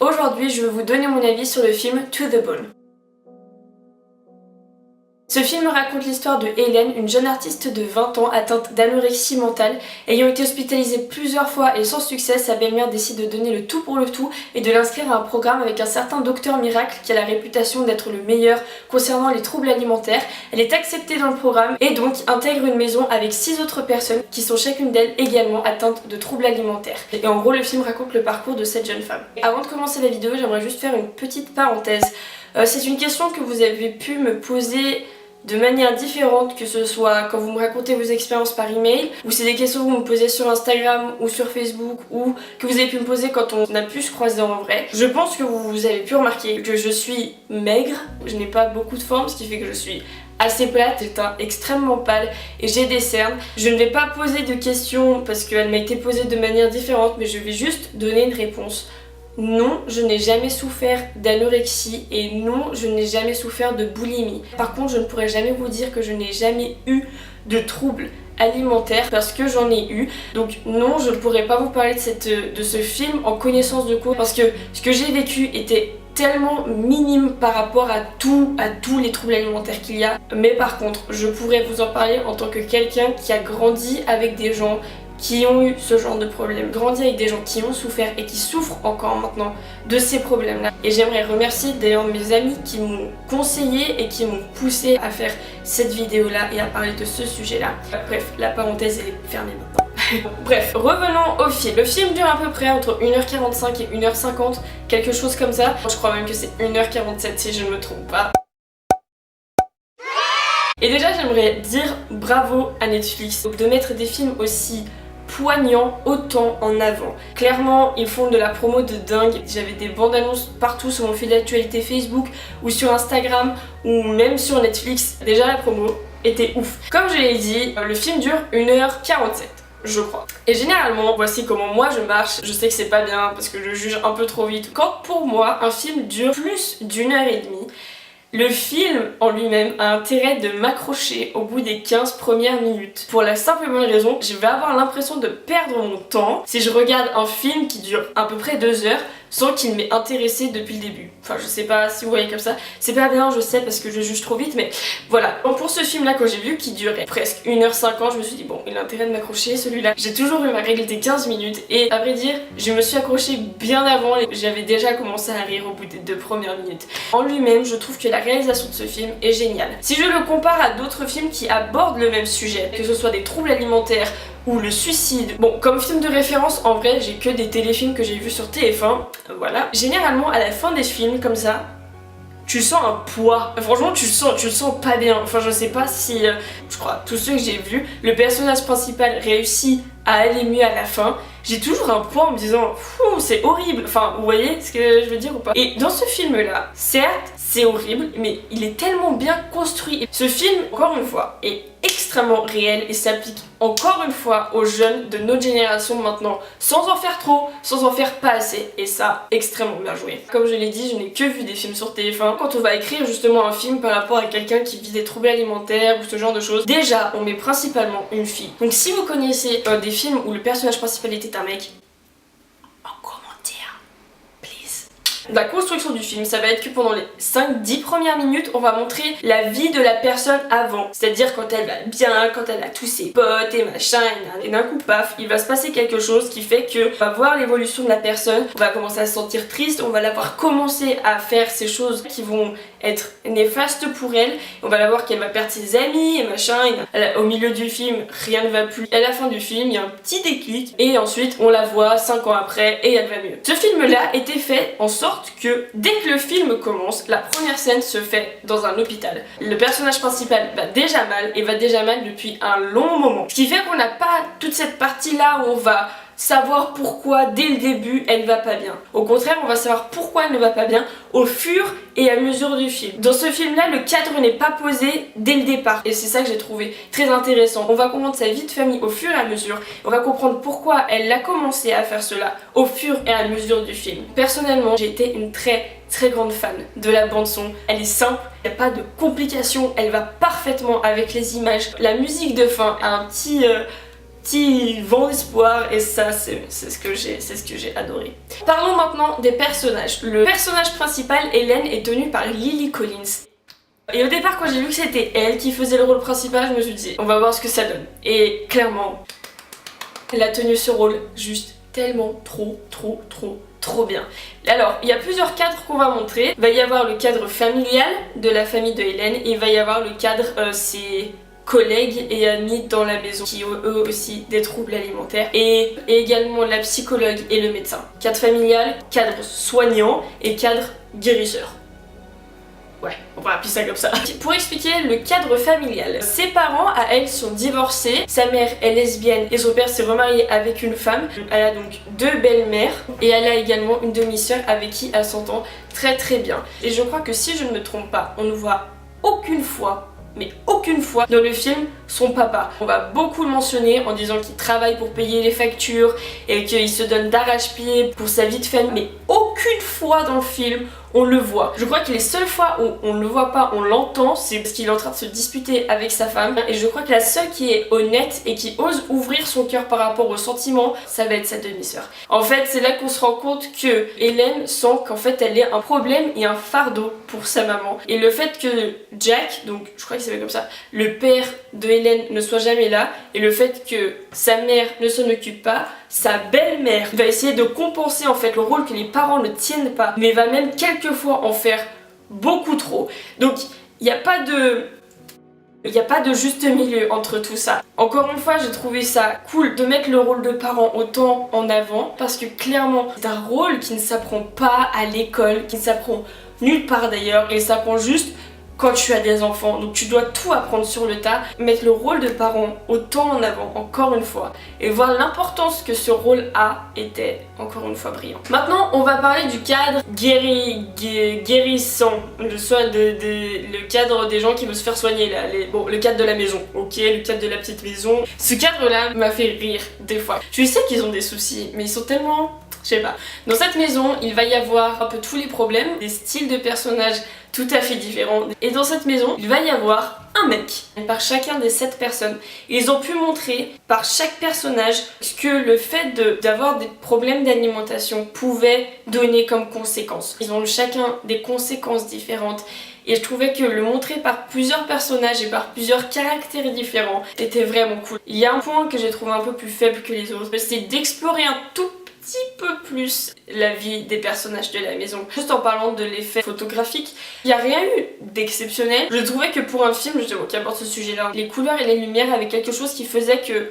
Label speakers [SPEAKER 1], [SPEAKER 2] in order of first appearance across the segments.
[SPEAKER 1] Aujourd'hui, je vais vous donner mon avis sur le film To the Bone. Ce film raconte l'histoire de Hélène, une jeune artiste de 20 ans atteinte d'anorexie mentale. Ayant été hospitalisée plusieurs fois et sans succès, sa belle-mère décide de donner le tout pour le tout et de l'inscrire à un programme avec un certain docteur miracle qui a la réputation d'être le meilleur concernant les troubles alimentaires. Elle est acceptée dans le programme et donc intègre une maison avec 6 autres personnes qui sont chacune d'elles également atteintes de troubles alimentaires. Et en gros, le film raconte le parcours de cette jeune femme. Avant de commencer la vidéo, j'aimerais juste faire une petite parenthèse. C'est une question que vous avez pu me poser de manière différente, que ce soit quand vous me racontez vos expériences par email, ou c'est des questions que vous me posez sur Instagram ou sur Facebook, ou que vous avez pu me poser quand on a pu se croiser en vrai. Je pense que vous avez pu remarquer que je suis maigre, je n'ai pas beaucoup de forme, ce qui fait que je suis assez plate, j'ai le teint extrêmement pâle et j'ai des cernes. Je ne vais pas poser de questions parce qu'elle m'a été posée de manière différente, mais je vais juste donner une réponse. Non, je n'ai jamais souffert d'anorexie et non, je n'ai jamais souffert de boulimie. Par contre, je ne pourrais jamais vous dire que je n'ai jamais eu de troubles alimentaires parce que j'en ai eu. Donc non, je ne pourrais pas vous parler de ce film en connaissance de cause parce que ce que j'ai vécu était tellement minime par rapport à tous les troubles alimentaires qu'il y a. Mais par contre, je pourrais vous en parler en tant que quelqu'un qui a grandi avec des gens qui ont eu ce genre de problème, grandi avec des gens qui ont souffert et qui souffrent encore maintenant de ces problèmes-là. Et j'aimerais remercier d'ailleurs mes amis qui m'ont conseillé et qui m'ont poussé à faire cette vidéo-là et à parler de ce sujet-là. Bref, la parenthèse est fermée maintenant. Bref, revenons au film. Le film dure à peu près entre 1h45 et 1h50, quelque chose comme ça. Je crois même que c'est 1h47 si je ne me trompe pas. Et déjà, j'aimerais dire bravo à Netflix de mettre des films aussi poignant autant en avant. Clairement, ils font de la promo de dingue. J'avais des bandes annonces partout sur mon fil d'actualité Facebook ou sur Instagram ou même sur Netflix. Déjà, la promo était ouf. Comme je l'ai dit, le film dure 1h47. Je crois. Et généralement, voici comment moi je marche. Je sais que c'est pas bien parce que je juge un peu trop vite. Quand pour moi, un film dure plus d'1h30, le film en lui-même a intérêt de m'accrocher au bout des 15 premières minutes. Pour la simple et bonne raison, je vais avoir l'impression de perdre mon temps si je regarde un film qui dure à peu près 2 heures sans qu'il m'ait intéressé depuis le début. Enfin, je sais pas si vous voyez comme ça. C'est pas bien, je sais, parce que je juge trop vite, mais voilà. Donc pour ce film-là, quand j'ai vu qu'il durait presque 1h50, je me suis dit, bon, il a intérêt de m'accrocher, celui-là. J'ai toujours eu ma règle des 15 minutes, et à vrai dire, je me suis accrochée bien avant, et j'avais déjà commencé à rire au bout des 2 premières minutes. En lui-même, je trouve que la réalisation de ce film est géniale. Si je le compare à d'autres films qui abordent le même sujet, que ce soit des troubles alimentaires, ou le suicide. Bon, comme film de référence, en vrai, j'ai que des téléfilms que j'ai vus sur TF1, voilà. Généralement, à la fin des films, comme ça, tu sens un poids. Franchement, tu le sens pas bien. Enfin, je sais pas si... je crois, tous ceux que j'ai vus, le personnage principal réussit à aller mieux à la fin. J'ai toujours un poids en me disant, c'est horrible. Enfin, vous voyez ce que je veux dire ou pas? Et dans ce film-là, certes, c'est horrible, mais il est tellement bien construit. Ce film, encore une fois, est extrêmement réel et s'applique encore une fois aux jeunes de notre génération maintenant, sans en faire trop, sans en faire pas assez, et ça, extrêmement bien joué. Comme je l'ai dit, je n'ai que vu des films sur TF1. Quand on va écrire justement un film par rapport à quelqu'un qui vit des troubles alimentaires ou ce genre de choses, déjà, on met principalement une fille. Donc si vous connaissez des films où le personnage principal était un mec, la construction du film, ça va être que pendant les 5-10 premières minutes, on va montrer la vie de la personne avant. C'est-à-dire quand elle va bien, quand elle a tous ses potes et machin, et d'un coup, paf, il va se passer quelque chose qui fait que on va voir l'évolution de la personne, on va commencer à se sentir triste, on va la voir commencer à faire ces choses qui vont être néfastes pour elle, on va la voir qu'elle va perdre ses amis et machin, et au milieu du film, rien ne va plus. À la fin du film, il y a un petit déclic, et ensuite, on la voit 5 ans après, et elle va mieux. Ce film-là était fait en sorte que dès que le film commence, la première scène se fait dans un hôpital. Le personnage principal va déjà mal et va déjà mal depuis un long moment. Ce qui fait qu'on n'a pas toute cette partie là où on va savoir pourquoi dès le début elle va pas bien. Au contraire, on va savoir pourquoi elle ne va pas bien au fur et à mesure du film. Dans ce film là, le cadre n'est pas posé dès le départ et c'est ça que j'ai trouvé très intéressant. On va comprendre sa vie de famille au fur et à mesure, on va comprendre pourquoi elle a commencé à faire cela au fur et à mesure du film. Personnellement, j'ai été une très grande fan de la bande son. Elle est simple, il n'y a pas de complications, elle va parfaitement avec les images. La musique de fin a un petit petit vent d'espoir, et ça c'est ce que j'ai adoré. Parlons maintenant des personnages. Le personnage principal, Hélène, est tenu par Lily Collins. Et au départ, quand j'ai vu que c'était elle qui faisait le rôle principal, je me suis dit on va voir ce que ça donne. Et clairement, elle a tenu ce rôle juste tellement trop bien. Alors, il y a plusieurs cadres qu'on va montrer. Il va y avoir le cadre familial de la famille de Hélène, et il va y avoir le cadre ses collègues et amis dans la maison qui ont eux aussi des troubles alimentaires, et également la psychologue et le médecin. Cadre familial, cadre soignant et cadre guérisseur. Ouais, on va appeler ça comme ça. Pour expliquer le cadre familial, ses parents à elle sont divorcés, sa mère est lesbienne et son père s'est remarié avec une femme. Elle a donc 2 belles-mères et elle a également une demi-sœur avec qui elle s'entend très bien. Et je crois que si je ne me trompe pas, on ne voit aucune fois, mais aucune fois dans le film, son papa. On va beaucoup le mentionner en disant qu'il travaille pour payer les factures et qu'il se donne d'arrache-pied pour sa vie de famille, mais aucune fois dans le film on le voit. Je crois que les seules fois où on ne le voit pas, on l'entend, c'est parce qu'il est en train de se disputer avec sa femme. Et je crois que la seule qui est honnête et qui ose ouvrir son cœur par rapport aux sentiments, ça va être sa demi-sœur. En fait, c'est là qu'on se rend compte que Hélène sent qu'en fait elle est un problème et un fardeau pour sa maman. Et le fait que Jack, donc je crois qu'il s'appelle comme ça, le père de Hélène ne soit jamais là, et le fait que sa mère ne s'en occupe pas, sa belle-mère va essayer de compenser en fait le rôle que les parents ne tiennent pas, mais va même quelquefois en faire beaucoup trop. Donc il n'y a pas de juste milieu entre tout ça. Encore une fois, j'ai trouvé ça cool de mettre le rôle de parent autant en avant, parce que clairement c'est un rôle qui ne s'apprend pas à l'école, qui ne s'apprend nulle part d'ailleurs, et il s'apprend juste quand tu as des enfants. Donc tu dois tout apprendre sur le tas, mettre le rôle de parent autant en avant, encore une fois, et voir l'importance que ce rôle a, était encore une fois brillant. Maintenant, on va parler du cadre guérissant, le cadre des gens qui veulent se faire soigner là, bon, le cadre de la maison, ok, le cadre de la petite maison. Ce cadre-là m'a fait rire des fois. Je sais qu'ils ont des soucis, mais ils sont tellement... je sais pas. Dans cette maison, il va y avoir un peu tous les problèmes, des styles de personnages tout à fait différents. Et dans cette maison, il va y avoir un mec par chacun des 7 personnes. Ils ont pu montrer par chaque personnage ce que le fait d'avoir des problèmes d'alimentation pouvait donner comme conséquence. Ils ont chacun des conséquences différentes. Et je trouvais que le montrer par plusieurs personnages et par plusieurs caractères différents était vraiment cool. Il y a un point que j'ai trouvé un peu plus faible que les autres, c'est d'explorer un tout petit peu plus la vie des personnages de la maison. Juste en parlant de l'effet photographique, il n'y a rien eu d'exceptionnel. Je trouvais que pour un film, je dis ok, aborde ce sujet-là. Les couleurs et les lumières avaient quelque chose qui faisait que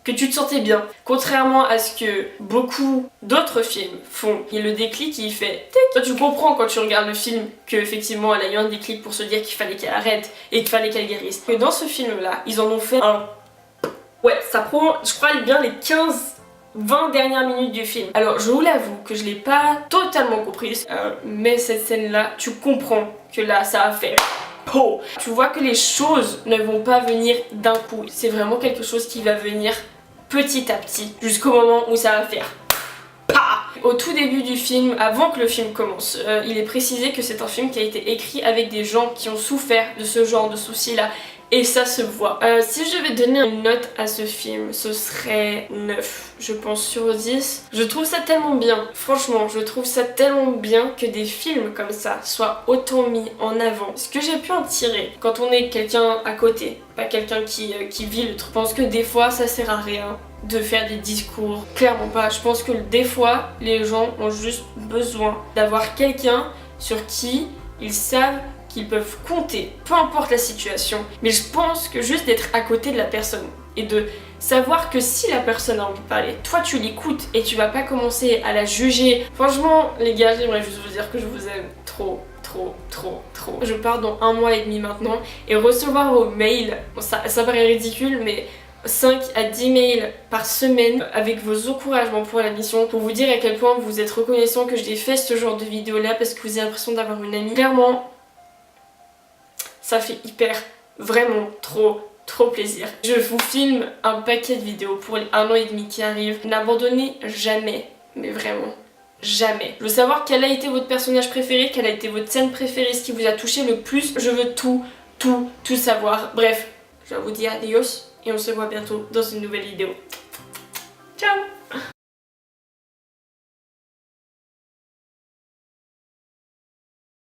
[SPEAKER 1] tu te sentais bien. Contrairement à ce que beaucoup d'autres films font. Il y a le déclic qui fait tic. Toi tu comprends quand tu regardes le film qu'effectivement elle a eu un déclic pour se dire qu'il fallait qu'elle arrête et qu'il fallait qu'elle guérisse. Mais dans ce film-là, ils en ont fait un... ouais, ça prend, je crois, bien les 15-20 dernières minutes du film. Alors je vous l'avoue que je l'ai pas totalement comprise, mais cette scène-là, tu comprends que là ça a fait... oh. Tu vois que les choses ne vont pas venir d'un coup. C'est vraiment quelque chose qui va venir petit à petit, jusqu'au moment où ça va faire... pa. Au tout début du film, avant que le film commence, il est précisé que c'est un film qui a été écrit avec des gens qui ont souffert de ce genre de soucis-là. Et ça se voit. Si je devais donner une note à ce film, ce serait 9, je pense, sur 10. Je trouve ça tellement bien. Franchement, je trouve ça tellement bien que des films comme ça soient autant mis en avant. Ce que j'ai pu en tirer, quand on est quelqu'un à côté, pas quelqu'un qui vit le truc, je pense que des fois, ça sert à rien de faire des discours. Clairement pas. Je pense que des fois, les gens ont juste besoin d'avoir quelqu'un sur qui ils savent qu'ils peuvent compter, peu importe la situation, mais je pense que juste d'être à côté de la personne et de savoir que si la personne a envie de parler, toi tu l'écoutes et tu vas pas commencer à la juger. Franchement les gars, j'aimerais juste vous dire que je vous aime trop. Je pars dans 1 mois et demi maintenant, et recevoir vos mails, bon, ça paraît ridicule, mais 5 à 10 mails par semaine avec vos encouragements pour la mission, pour vous dire à quel point vous êtes reconnaissant que j'ai fait ce genre de vidéo là, parce que vous avez l'impression d'avoir une amie. Clairement, ça fait hyper, vraiment trop plaisir. Je vous filme un paquet de vidéos pour les 1 an et demi qui arrivent. N'abandonnez jamais, mais vraiment jamais. Je veux savoir quel a été votre personnage préféré, quelle a été votre scène préférée, ce qui vous a touché le plus. Je veux tout savoir. Bref, je vous dis adios et on se voit bientôt dans une nouvelle vidéo. Ciao!